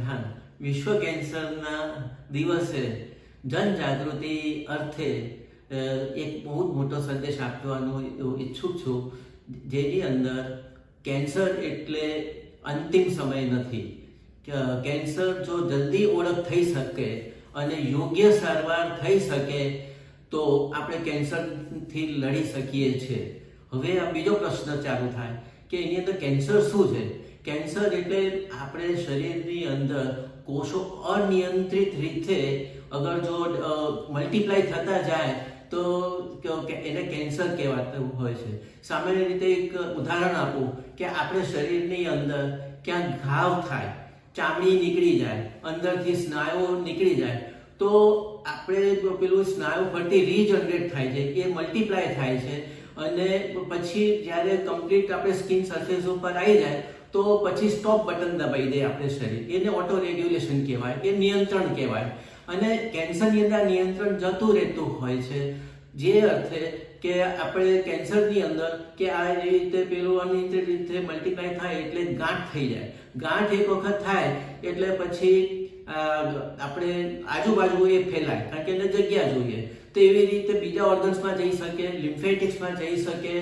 ધ્યાન વિશ્વ કેન્સરના દિવસે જનજાગૃતિ અર્થે એક બહુ જ મોટો સંદેશ આપવાનો ઈચ્છુક છું, જેની અંદર કેન્સર એટલે અંતિમ સમય નથી. કેન્સર જો જલ્દી ઓળખ થઈ શકે અને યોગ્ય સારવાર થઈ શકે તો આપણે કેન્સરથી લડી શકીએ છીએ. હવે આ બીજો પ્રશ્ન ચાલુ થાય કે એની અંદર કેન્સર શું છે? કેન્સર એટલે આપણે શરીરની અંદર કોષો અનિયંત્રિત રીતે અગર જો મલ્ટીપ્લાય થતા જાય તો એને કેન્સર કહેવાતું હોય છે. સામાન્ય રીતે એક ઉદાહરણ આપું કે આપણે શરીરની અંદર ક્યાંક ઘાવ થાય, ચામડી નીકળી જાય, અંદરથી સ્નાયુઓ નીકળી જાય તો આપણે પેલું સ્નાયુ ફરતી રીજનરેટ થાય છે, એ મલ્ટીપ્લાય થાય છે અને પછી જ્યારે કમ્પ્લીટ આપણે સ્કિન સરફેસ ઉપર આવી જાય તો પછી સ્ટોપ બટન દબાઈ દે આપણે શરીર. એને ઓટો રેગ્યુલેશન કહેવાય, એ નિયંત્રણ કહેવાય. અને કેન્સરની અંદર નિયંત્રણ જતું રહેતું હોય છે, જે અર્થે કે આપણે કેન્સરની અંદર કે આ રીતે પેલું અનિયંત્રિત રીતે મલ્ટીપ્લાય થાય એટલે ગાંઠ થઈ જાય. ગાંઠ એક વખત થાય એટલે પછી આપણે આજુબાજુ એ ફેલાય, કારણ કે એને જગ્યા જોઈએ. તો એવી રીતે બીજા ઓર્ગન્સમાં જઈ શકે, લિમ્ફેટિક્સમાં જઈ શકે,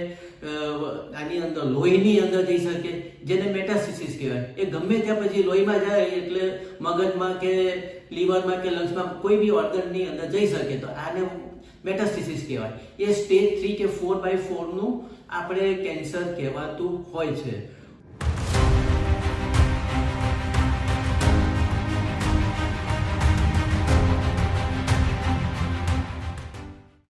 આની અંદર લોહીની અંદર જઈ શકે, જેને મેટાસ્ટિસિસ કહેવાય. એ ગમે ત્યાં પછી લોહીમાં જાય એટલે મગજમાં કે લીવરમાં કે લંગ્સમાં કોઈ બી ઓર્ગનની અંદર જઈ શકે, તો આને મેટાસ્ટિસિસ કહેવાય. એ સ્ટેજ 3 કે 4/4 નું આપણે કેન્સર કહેવાતું હોય છે.